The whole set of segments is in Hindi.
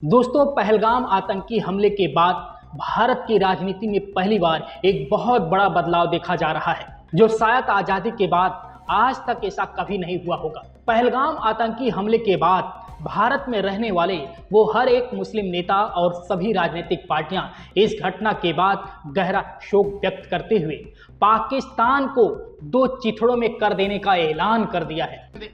दोस्तों, पहलगाम आतंकी हमले के बाद भारत की राजनीति में पहली बार एक बहुत बड़ा बदलाव देखा जा रहा है, जो शायद आजादी के बाद आज तक ऐसा कभी नहीं हुआ होगा। पहलगाम आतंकी हमले के बाद भारत में रहने वाले वो हर एक मुस्लिम नेता और सभी राजनीतिक पार्टियां इस घटना के बाद गहरा शोक व्यक्त करते हुए पाकिस्तान को दो चिथड़ों में कर देने का ऐलान कर दिया है।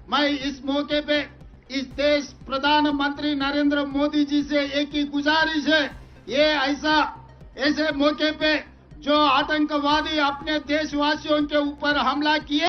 मैं इस मौके पे इस देश प्रधानमंत्री नरेंद्र मोदी जी से एक ही गुजारिश है, ये ऐसे मौके पे जो आतंकवादी अपने देशवासियों के ऊपर हमला किए,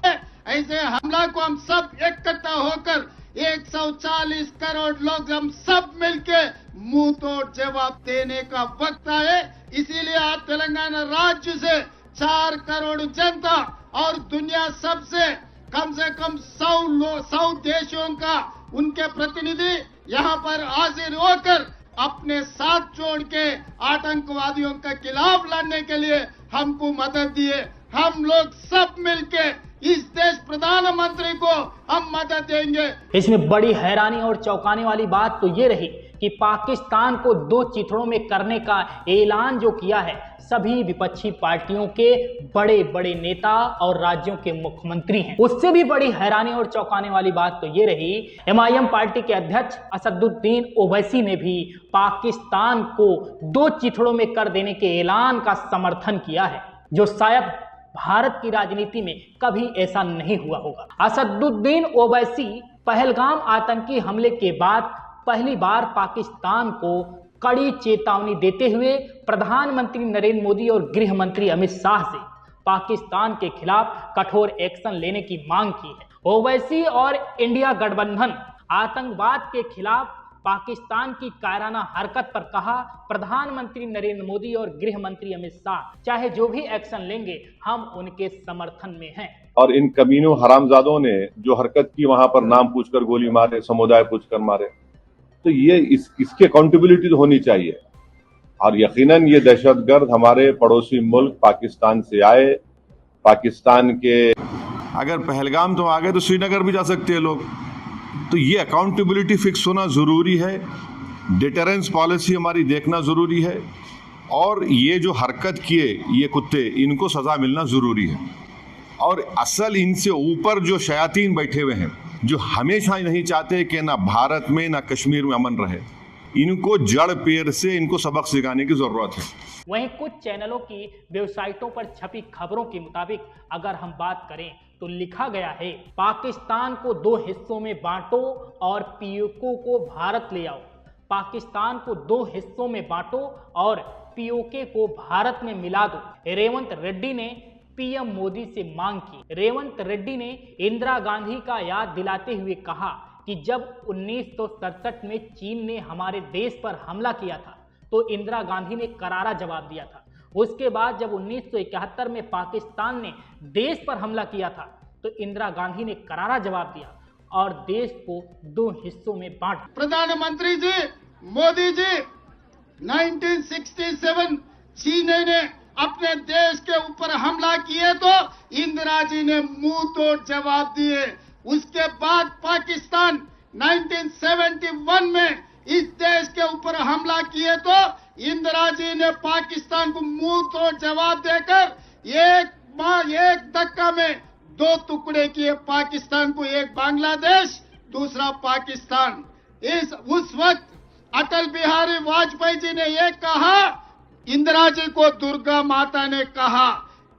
ऐसे हमला को हम सब इकट्ठा होकर 140 करोड़ लोग हम सब मिलके मुंह तोड़ जवाब देने का वक्त आए। इसीलिए आज तेलंगाना राज्य से 4 करोड़ जनता और दुनिया सबसे कम से कम 100 देशों का उनके प्रतिनिधि यहाँ पर हाजिर होकर अपने साथ जोड़ के आतंकवादियों के खिलाफ लड़ने के लिए हमको मदद दिए। हम लोग सब मिलके इस देश प्रधानमंत्री को हम मदद देंगे। इसमें बड़ी हैरानी और चौंकाने वाली बात तो ये रही कि पाकिस्तान को दो चिथड़ों में करने का ऐलान जो किया है, सभी विपक्षी पार्टियों के बड़े बड़े नेता और राज्यों के मुख्यमंत्री हैं। उससे भी बड़ी हैरानी और चौंकाने वाली बात तो ये रही, एमआईएम पार्टी के अध्यक्ष असदुद्दीन ओवैसी ने भी पाकिस्तान को दो चिथड़ों में कर देने के ऐलान का समर्थन किया है, जो शायद भारत की राजनीति में कभी ऐसा नहीं हुआ होगा। असदुद्दीन ओवैसी पहलगाम आतंकी हमले के बाद पहली बार पाकिस्तान को कड़ी चेतावनी देते हुए प्रधानमंत्री नरेंद्र मोदी और गृह मंत्री अमित शाह से पाकिस्तान के खिलाफ कठोर एक्शन लेने की मांग की है। ओवैसी और इंडिया गठबंधन आतंकवाद के खिलाफ पाकिस्तान की कायराना हरकत पर कहा, प्रधानमंत्री नरेंद्र मोदी और गृह मंत्री अमित शाह चाहे जो भी एक्शन लेंगे हम उनके समर्थन में हैं। और इन कमीनों हरामजादों ने जो हरकत की, वहां पर नाम पूछकर गोली मारे, समुदाय पूछकर मारे, तो ये इसकी अकाउंटेबिलिटी तो होनी चाहिए। और यकीनन ये दहशतगर्द हमारे पड़ोसी मुल्क पाकिस्तान से आए। पाकिस्तान के अगर पहलगाम तो आ गए तो श्रीनगर भी जा सकते हैं लोग, तो ये अकाउंटेबिलिटी फिक्स होना जरूरी है। डिटरेंस पॉलिसी हमारी देखना जरूरी है, और ये जो हरकत किए ये कुत्ते, इनको सजा मिलना जरूरी है। और असल इनसे ऊपर जो शयातीन बैठे हुए हैं, जो हमेशा नहीं चाहते कि ना भारत में ना कश्मीर में अमन रहे, इनको जड़ पेड़ से इनको सबक सिखाने की जरूरत है। वहीं कुछ चैनलों की वेबसाइटों पर छपी खबरों के मुताबिक अगर हम बात करें तो लिखा गया है, पाकिस्तान को दो हिस्सों में बांटो और पीओके को भारत ले आओ। पाकिस्तान को दो हिस्सों में बांटो और पीओके को भारत में मिला दो। रेवंत रेड्डी ने पीएम मोदी से मांग की। रेवंत रेड्डी ने इंदिरा गांधी का याद दिलाते हुए कहा कि जब 1967 में चीन ने हमारे देश पर हमला किया था तो इंदिरा गांधी ने करारा जवाब दिया था। उसके बाद जब 1971 में पाकिस्तान ने देश पर हमला किया था तो इंदिरा गांधी ने करारा जवाब दिया और देश को दो हिस्सों में बांट। प्रधानमंत्री जी मोदी जी 1967 चीन ने अपने देश के ऊपर हमला किए तो इंदिरा जी ने मुंह तोड़ जवाब दिए। उसके बाद पाकिस्तान 1971 में इस देश के ऊपर हमला किए तो इंदिरा जी ने पाकिस्तान को मुंह तोड़ जवाब देकर एक धक्का में दो टुकड़े किए पाकिस्तान को, एक बांग्लादेश दूसरा पाकिस्तान। उस वक्त अटल बिहारी वाजपेयी जी ने ये कहा, इंदिरा जी को दुर्गा माता ने कहा,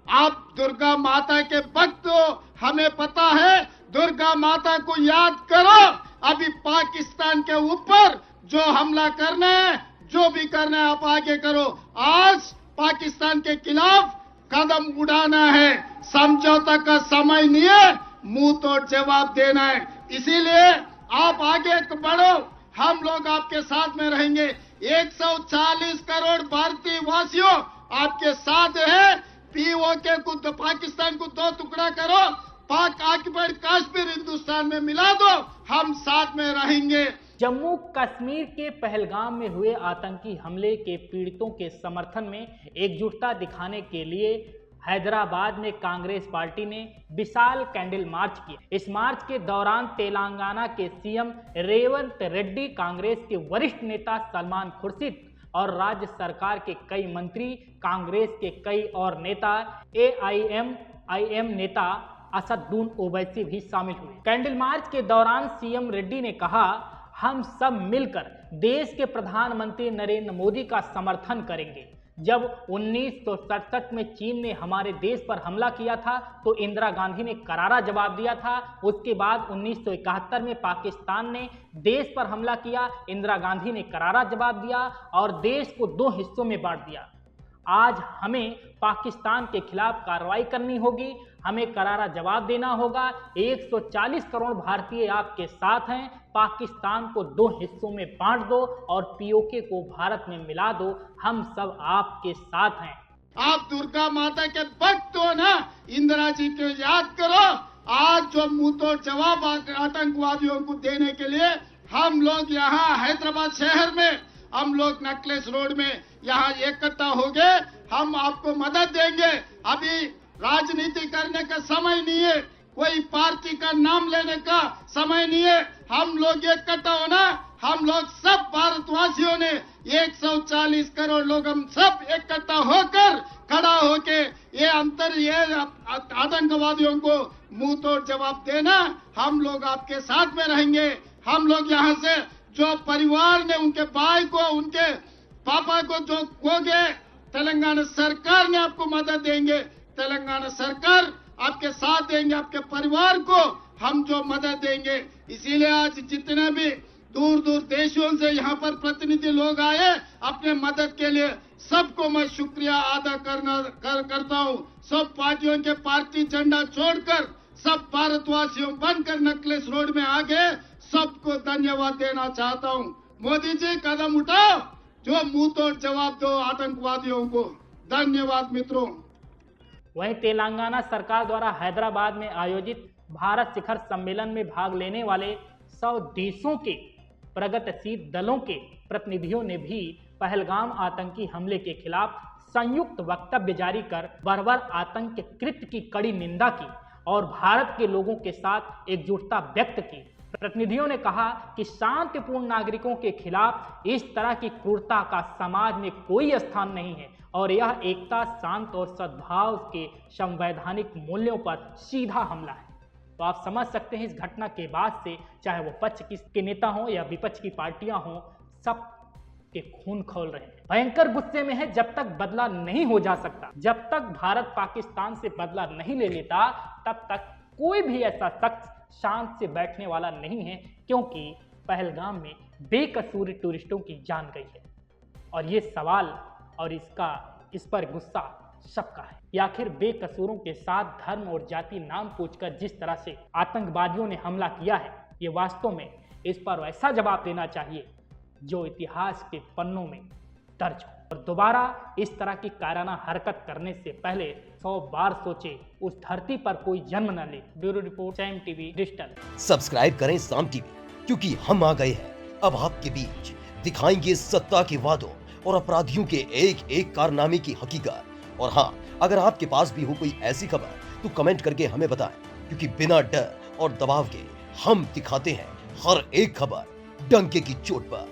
आप दुर्गा माता के भक्त हो, हमें पता है, दुर्गा माता को याद करो। अभी पाकिस्तान के ऊपर जो हमला करना है, जो भी करना है आप आगे करो। आज पाकिस्तान के खिलाफ कदम उड़ाना है, समझौता का समय नहीं है, मुंह तोड़ जवाब देना है। इसीलिए आप आगे बढ़ो, हम लोग आपके साथ में रहेंगे। 140 करोड़ भारतीय वासियों आपके साथ है। पीओके को तो पाकिस्तान को दो टुकड़ा करो, पाक ऑक्युपाइड कश्मीर हिंदुस्तान में मिला दो, हम साथ में रहेंगे। जम्मू कश्मीर के पहलगाम में हुए आतंकी हमले के पीड़ितों के समर्थन में एकजुटता दिखाने के लिए हैदराबाद में कांग्रेस पार्टी ने विशाल कैंडल मार्च किया। इस मार्च के दौरान तेलंगाना के सीएम रेवंत रेड्डी, कांग्रेस के वरिष्ठ नेता सलमान खुर्शीद और राज्य सरकार के कई मंत्री, कांग्रेस के कई और नेता, AIMIM नेता असदुद्दीन ओवैसी भी शामिल हुए। कैंडल मार्च के दौरान सीएम रेड्डी ने कहा, हम सब मिलकर देश के प्रधानमंत्री नरेंद्र मोदी का समर्थन करेंगे। जब 1967 में चीन ने हमारे देश पर हमला किया था तो इंदिरा गांधी ने करारा जवाब दिया था। उसके बाद 1971 में पाकिस्तान ने देश पर हमला किया, इंदिरा गांधी ने करारा जवाब दिया और देश को 2 हिस्सों में बांट दिया। आज हमें पाकिस्तान के खिलाफ कार्रवाई करनी होगी, हमें करारा जवाब देना होगा। 140 करोड़ भारतीय आपके साथ हैं। पाकिस्तान को 2 हिस्सों में बांट दो और POK को भारत में मिला दो। हम सब आपके साथ हैं। आप दुर्गा माता के भक्त हो ना, इंदिरा जी को याद करो। आज जो मुंहतोड़ जवाब आतंकवादियों को देने के लिए हम लोग यहाँ हैदराबाद शहर में, हम लोग नेकलेस रोड में यहाँ इकट्ठा हो गए। हम आपको मदद देंगे। अभी राजनीति करने का समय नहीं है, कोई पार्टी का नाम लेने का समय नहीं है। हम लोग इकट्ठा होना, हम लोग सब भारतवासियों ने 140 करोड़ लोग हम सब इकट्ठा होकर खड़ा होके ये आतंकवादियों को मुंह तोड़ जवाब देना। हम लोग आपके साथ में रहेंगे। हम लोग यहाँ से जो परिवार ने उनके भाई को, उनके पापा को जो खो गए, तेलंगाना सरकार ने आपको मदद देंगे। तेलंगाना सरकार आपके साथ देंगे, आपके परिवार को हम जो मदद देंगे। इसीलिए आज जितने भी दूर दूर देशों से यहाँ पर प्रतिनिधि लोग आए अपने मदद के लिए, सबको मैं शुक्रिया अदा करता हूँ। सब पार्टियों के पार्टी झंडा छोड़कर सब भारतवासियों बनकर नेकलेस रोड में आ गए। सबको धन्यवाद देना चाहता हूँ। मोदी जी कदम उठाओ, जो मुंह तोड़ जवाब दो आतंकवादियों को। धन्यवाद मित्रों। वहीं तेलंगाना सरकार द्वारा हैदराबाद में आयोजित भारत शिखर सम्मेलन में भाग लेने वाले 100 देशों के प्रगतिशील दलों के प्रतिनिधियों ने भी पहलगाम आतंकी हमले के खिलाफ संयुक्त वक्तव्य जारी कर बर्बर आतंक कृत्य की कड़ी निंदा की और भारत के लोगों के साथ एकजुटता व्यक्त की। प्रतिनिधियों ने कहा कि शांतिपूर्ण नागरिकों के खिलाफ इस तरह की क्रूरता का समाज में कोई स्थान नहीं है और यह एकता, शांत और सद्भाव के संवैधानिक मूल्यों पर सीधा हमला है। तो आप समझ सकते हैं इस घटना के बाद से चाहे वो पक्ष के नेता हों या विपक्ष की पार्टियां हों, सब के खून खौल रहे हैं। भयंकर गुस्से में है। जब तक बदला नहीं हो जा सकता, जब तक भारत पाकिस्तान से बदला नहीं ले लेता, तब तक कोई भी ऐसा शख्स शांत से बैठने वाला नहीं है, क्योंकि पहलगाम में बेकसूर टूरिस्टों की जान गई है। और ये सवाल और इस पर गुस्सा सबका है कि आखिर बेकसूरों के साथ धर्म और जाति नाम पूछकर जिस तरह से आतंकवादियों ने हमला किया है, ये वास्तव में इस पर वैसा जवाब देना चाहिए जो इतिहास के पन्नों में दर्ज हो। और दोबारा इस तरह की कायराना हरकत करने से पहले 100 बार सोचे, उस धरती पर कोई जन्म न ले। ब्यूरो रिपोर्ट, साम टीवी डिजिटल। सब्सक्राइब करें साम टीवी, क्योंकि हम आ गए हैं अब आपके बीच। दिखाएंगे सत्ता के वादों और अपराधियों के एक एक कारनामे की हकीकत। और हाँ, अगर आपके पास भी हो कोई ऐसी खबर तो कमेंट करके हमें बताएं, क्योंकि बिना डर और दबाव के हम दिखाते हैं हर एक खबर डंके की चोट पर।